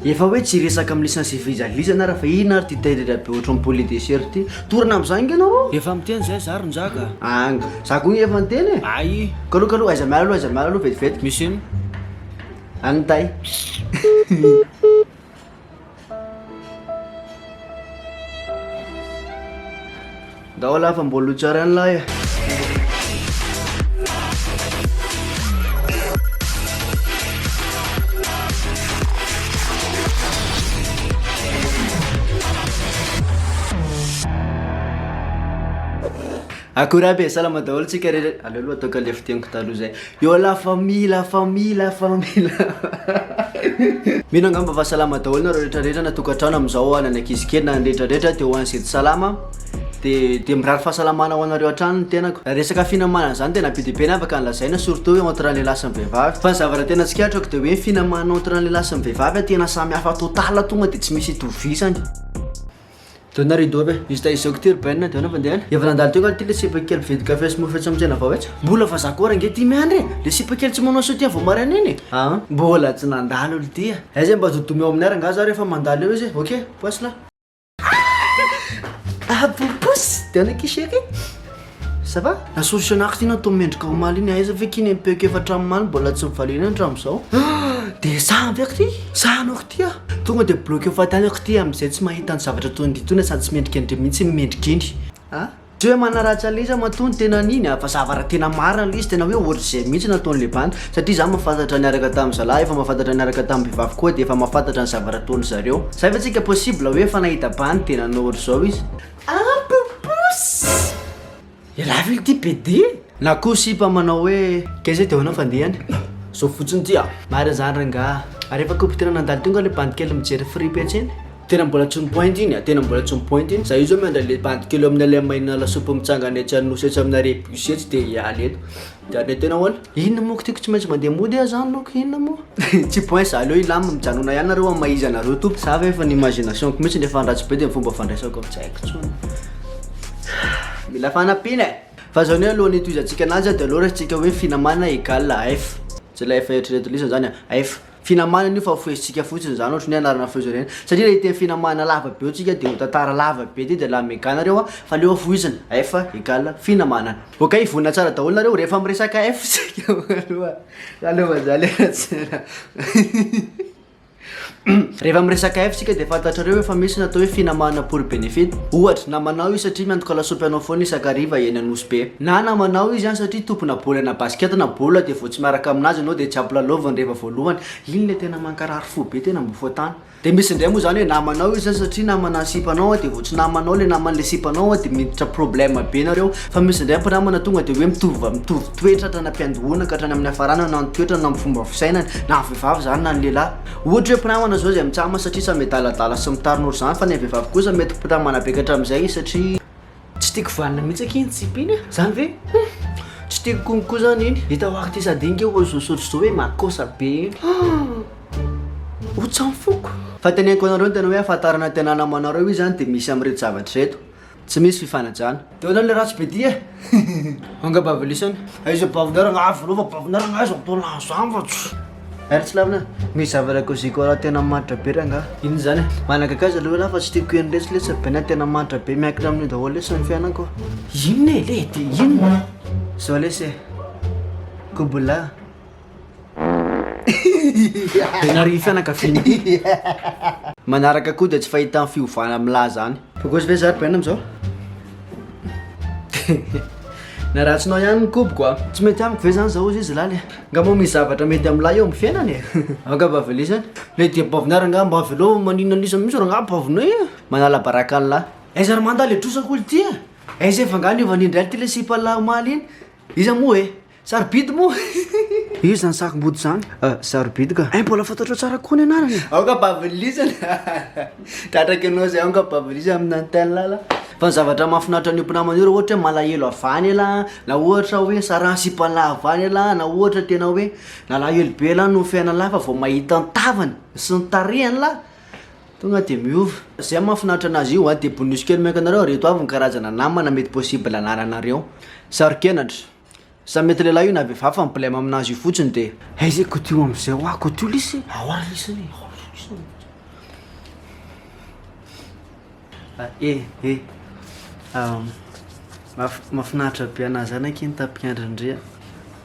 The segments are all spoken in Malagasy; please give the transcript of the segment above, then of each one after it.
Efa hoe tsy resaka amin'ny licence fizalizana raha fa ina ary ty tairera be ohatran'ny poulet de chair ty torana amin'izany inga anao Efa miteny zay za ronjaka anga za koa efa miteny e ay kaloha aiza miala aloha vetivety misy ino agny tay daholo lafa mbola tsara any lahy akora be salama daholo tsika rehetra aleo aloha ataoko le fiteniko taloha zay yo la famille mino angamba fa salama daholo nareo rehetrarehetra na tokantrano amin'izao anany ankizikely na rehetrarehetra teo hoany sety salama de mirary fahasalamana ho anareo an-trano ny tenako resaka finamanana zany tena be dia be ny afaka nolazaina surtout hoe entre ny lehilahy sy ny vehivavy fa ny zavatra tena tsikatrako dia hoe finamanana entre ny lehilahy sy ny vehivavy tena samy hafa total tonga dia tsy misy itovisany Dona rideau be, izy taizako ty urbaine dia nandehana. Efa nandalo teo ty le sipakely mividy kafe sy mofo tsena fa hoetsa. Mbola fa zako ara nge ty miandry. Le sipakely tsy manao soutien vao maraina iny. Mbola tsy nandalo olo ty. Aiza mba dodomeo aminay nga za rehefa mandalo eo izy. OK, poisse là. Ah, pousse. Dona kisheke. Ça va? La solution ty na to mendrika ho maly iny aiza ve kiny mpeko efatra maly mbola tsy mivalina antramo zao. De samby ako ty. Sanoko ty ah. Tonga de bloqué fa tanako ty am'izay tsy mahita ny zavatra tony ditona sady tsy mendrika indray mihitsy mendrikindry. Tsy hoe manaratsy al'izy matony tena niny fa zavatra tena marina l'izy tena hoe ohatr'izay mihitsy nataon'le banda satria za mahafantatra niaraka tamin'ny zalahy efa mahafantatra niaraka tamin'ny vehivavy koa de efa mahafantatra ny zavatra ataony zareo. Zay fa tsika possible hoe fa nahita banda tena nanao ohatr'izao izy. Pousse! Ialavi ty PD na koa sipa manao hoe kaiza dia hoanao fandehany. Zao fotsiny ty marina zany ranga. Rehefa koa tena nandalo tonga le bande kely mijery fripy atsiny tena mbola tsy mipointe iny tena mbola tsy mipointe iny za io zao miandra le bande kely amin'ny le mahina lasopy mitsangany atsy anosy atsy amina rebus etsy de ialy eto de ane tena hoana inona moa tiako tsy maintsy mandeha mody zany loko inona moa tsy point za aleo ilamy mijanona ihany nareo amaiza nareo to sa fa efa ny imagination ko mihitsy le fandratsy be de fomba fandraisako tsy haiko tsony mila fanapina fa zao ne alohan'ny itoizantsika anazy de aloha ratsika hoe finamanana égale f tsy la f eritrereto zany f finamanana io fa foesitsika fotsiny zany ohatra ny anarana feo zao reny satria raha iteny finamanana lava be tsika de ho tantara lava be ty de la meganareo fa leo foiziny f égale finamanana. OK, ivonina tsara daholo nareo rehefa miresaka f sika aloha zaly tsara rehefa miresaka f sika de fantatrareo efa misy natao hoe finamanana pour bénéfice ohatra na manao izy satria miantoka lasopy anao foana isakariva eny anosy be na manao izy satria tompona baolina basket na baolina de vao tsy miaraka aminazy anao de tsy ampilalaovany rehefa voalohany iny le tena mankarary fo be tena mbo foatany de misy indray moa zany hoe namanao izy satria namana sipanao de vao tsy namanao le naman'le sipanao de miditra problème be nareo fa misy indray mpinamana tonga de hoe mitovy toetra hatrany ampiandohana ka hatrany amin'ny hafarana na ny toetra na amin'ny fomba fisainany na vehivavy zany na ny lehilahy ohatra hoe mpinamana zao zay mitsama satria sa medaladala sy mitarin'olo zany fa ny vehivavy kosa mety mpinamana be ka hatramin'izay satria tsy tiako vanina mihitsy akiny tsipiny zany ve tsy tiako konko zany iny hita ho ako ty sady inge olo zosotro zao hoe makosa be iny ohatsy foko fa teneniko anareo tena hoe afantarana tena namanareo izy zany de misy am'ireto zavatra reto tsy misy fifanajana de ohatrany le ratsy be ty anga bavilisany aiza bavinarana avy fa bavinarana aiza ataona zany fa ary tsy lavina misy zavatra koziko raha tena manitra be ranga iny zany manakakazy aloha laha fa tsy tiako eniletsyletsy bena tena manitra be miankina amin'ny daholo lesy ny fiainako inona e le ty inona zao lesy kobola nary fianakafiny manaraka koa de tsy fahita amin'ny fiovana amilay zany fakozy ve zary bena am'zao na ratsinao ihany ny koboko tsy mety amiko ve zany zao izy izy laly nga moa misy zavatra mety amilay eo amin'ny fiainany anga bavilisany le dia bavinara nga mba avelo maninona isa misy ranga bavinay manala baraka any lahy aiza ry mandalo etrosako olo ty aiza efa nga niova nindray ty le sipala omaly iny iza moa sarobidy moa io zany sakombody zany sarobidy ka mbola fantatro tsara koa ny anarany aoka bavilisany tratraky anao zay aoka bavilisany amin'ny anteny lala fa ny zavatra mahafinaritra ny mpinamana io raha ohatra hoe malahelo avany ala na ohatra hoe sarany sipala avany ala na ohatra tena hoe nalahelo be la no fiaina lahy fa vao mahita ny tavany sy ny tarehany lahy tonga de miova zay mahafinaritra anazy io de bonus kely mianka anareo reto avy ny karazana namana mety possible anaranareo sarokenatra Sa mety lehilahy io na vehivavy fa problème aminazy io fotsiny de aiza kotio am'zay ho kotio lisy aoara lisany mafinaritra be anazy any aky ny tapikandrindrea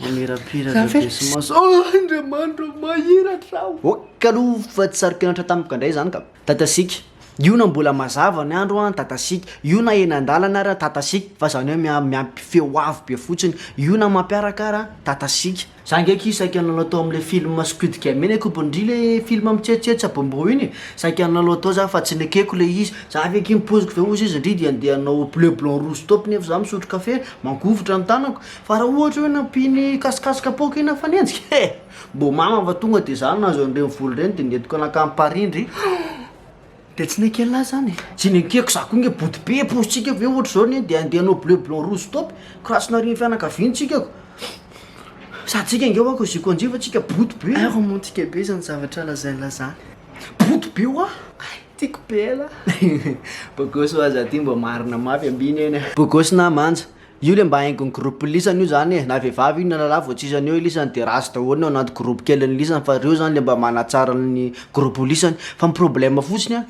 mamirapiratra be sy maso andriamanitra mahiratra oka aloha fa tsy sarokenatra tampoka indray zany ka tatasika io na mbola mazava ny andro an tatasika io na ena-dalana ara tatasika fa zany hoe miampy feo avy be fotsiny io na mampiarakara tatasika za ndraiky saika nanao atao am'le film Squid Game eny kompondry le film amitsetsetsy abombo iny saika nanao atao za fa tsy nekeko le izy za aveky mipoziko ve ozy izy ndridy andeha anao bleu blanc rouge top nefa za misotro kafe mangovotra amin'ny tanako fa raha ohatra hoe nampiny kasikasika poka ina fanenjika mbo mama va tonga de za nazo an'ireny volo reny de nentiko anakampariindry de tsy nekela zany tsy nekeko za koa nge body be pozitsika ve ohatra zao ny de andeha anao bleu blanc rouge top krasina riny fianakaviantsika satsika nge ako ziko anjifa tsika body be romantika be zany zavatra lazailazany body be oa tiako be ela bogosy aza ty mba marina mafy ambiny eny bogosy na manja io le mba haingony groupe lisany io zany na vehivavy io na lalahy vao tsisany eo lisany de rasy daholo ao anaty groupe keliny lisany fa reo zany le mba manatsara ny groupe lisany fa problème fotsiny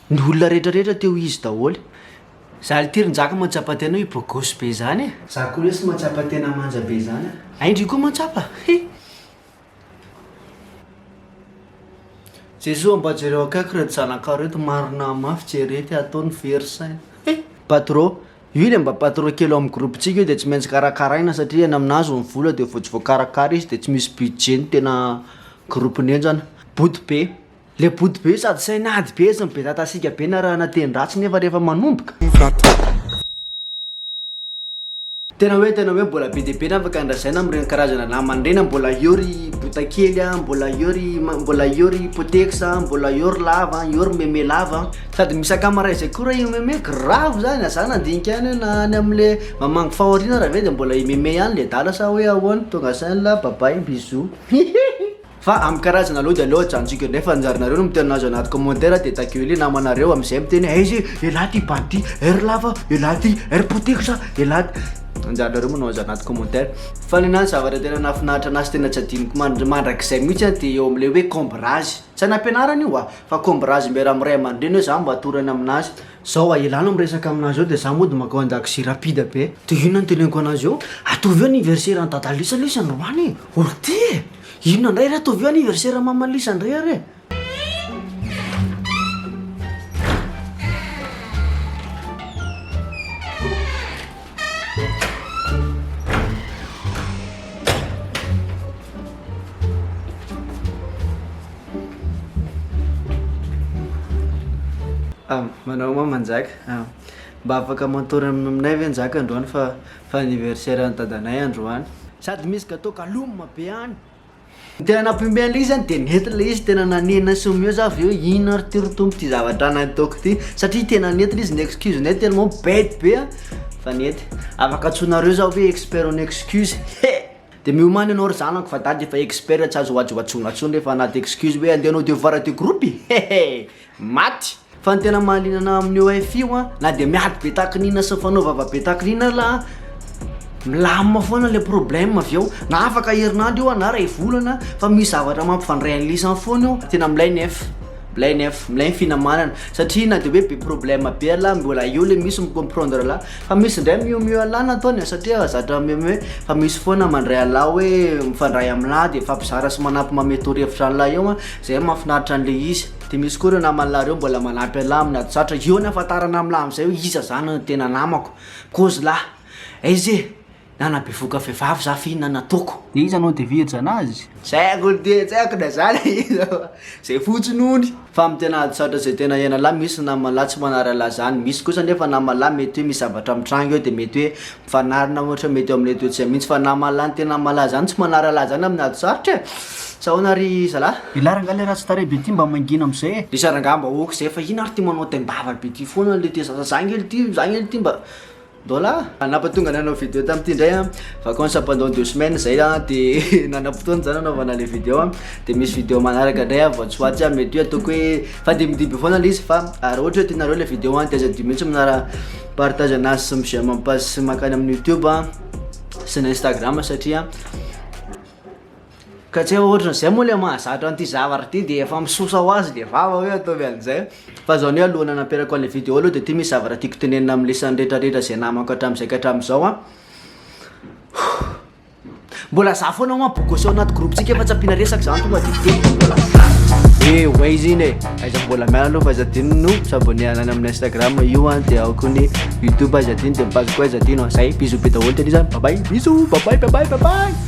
ny olona rehetrarehetra teo izy daholo za le tirin-jaka matsapatena hoe bogosy be zany za koa le sy matsapatena manja be zany aindry koa matsapa jeso mba jereo akaiky reto zanaka reto marina mafy jerety ataony versainy patron io le mba patron kely amin'ny groupe tsika io de tsy maintsy karakaraina satria ny aminazy ny vola de voatsy voakarakara izy de tsy misy budget ny tena groupe ny eny zany body be le body be sady sainady be sy be tatasika be na raha nateny-dratsy nefa rehefa manomboka tena hoe mbola be de be na afaka andrasaina am'ireny karazana namany reny mbola iory botakely mbola iory potexa mbola iory lava iory meme lava sady misy akamara izay koa raha io meme grave zany za nandinika any na any am'le mamangy fahoriana raha ve de mbola meme ihany le dala sa hoe ahoany tonga sainy la babay bisou fa amin'ny karazana aloha de aloha jantsika nefa anjarinareo no miteny anazy anaty commentaire de takeo le namanareo am'izay miteny aizy elaty bady ery lava elaty ery potexa elaty anjarinareo moa naozy anaty commentaire fa ny anany zavatra tena nafinaritra anazy tena tsy adiniko mandrakizay mihitsy de eo am'le hoe combrage tsy anampianarana io fa combrage mbera amiray amandreny hoe za mba atorany aminazy zao elana miresaka aminazy eo de za mody makao andakozy rapide be de ino ny teneniko anazy eo atovy eo anniversaire ny dadalisa lisany roany olo ty ino ndray raha atovy eo anniversaire mamalisany ray are manao ma manjaka mba afaka mantory aminay ve njaka androany fa anniversaire ny dadanay androany sady misy gâteau kalomma be any tena nampimbe an'le izy zany de nety le izy tena nanena somy eo za avy eo ino ary ty rotombo ty zavatra nataoko ty satria tena nety le izy ny excuse nay tellement bête be fa nety afaka atsonareo za hoe expert en excuse de miomany anao ry zanako fa dady efa expert tsy azo hoajoatsongatsony rehefa anaty excuse hoe andeha anao devoir ty groupe maty fa ny tena mahalinana amin'io fio na de miady be takinina sy fanaovava be takinina la milamina foana le problème avy eo na afaka herinandro io na ray volana fa misy zavatra mampifandray an'lisany foana io tena milay ny finamanana satria na de hoe be problème be la mbola eo le misy micomprendre la fa misy ndray miomio ala nataony satria zatra hoe fa misy foana mandray ala hoe mifandray amina de fampizara sy manampy mametorevitra an'la eo zay mahafinaritra an'le izy de misy koa reo naman'lareo mbola manampy ala amin'ny adisatra eo ny afantarana am'la am'izay hoe iza zany tena namako cause la aizy nanabevoka vehivavy za fihinana toko izy anao de virja anazy saiko de tsaiko na zany izy zay fotsiny ony fa amin'ny tena adisatra zay tena iana la misy namalahy tsy manara la zany misy kosa nefa namalahy mety hoe misy zavatra mitrango eo de mety hoe mifanarina ohatra mety eo amin'le toetsy mihitsy fa namalahy ny tena malahy zany tsy manara la zany amin'ny adisatra sahoana ry zala ilaranga le raha tsy tare be ty mba mangina am'izay de sarangamba oko zay fa ino ary ty manao tembavany be ty foana le ty zangely ty mba dola napatonga nanao vidéo tam'ty ndray vacances pendant 2 semaines zay de nanam-potoana zany anaovana le vidéo de misy vidéo manaraka ndray voatsoatsy mety hoe ataoko hoe fa de midiby foana le izy fa raha ohatra hoe tianareo le vidéo de aza 10 minutes minara partage anazy sy mizay mampazy makany amin'ny YouTube sy ny Instagram satria ka tsy ohatran'izay moa le mahazatra an'ity zavatra ty de efa misosa ho azy de vava hoe ataovy an'izay fa zao ny alohana nampiarako an'le vidéo aloha de ty misy zavatra tiako tenenina amin'ny lesany rehetrarehetra zay namako hatramin'izay ka hatramin'izao a mbola za foana moa bokoseo anaty groupetsika efa tsy ampina resaka zany tonga de teny mbola ouais izy iny aiza mbola miala aloha fa aiza dino no s'abonner anany amin'ny Instagram io a de ao koa ny YouTube aiza dino de mipazoko aiza dino zay bisous be daholo teny izy bye bye bisous bye bye bye bye bye bye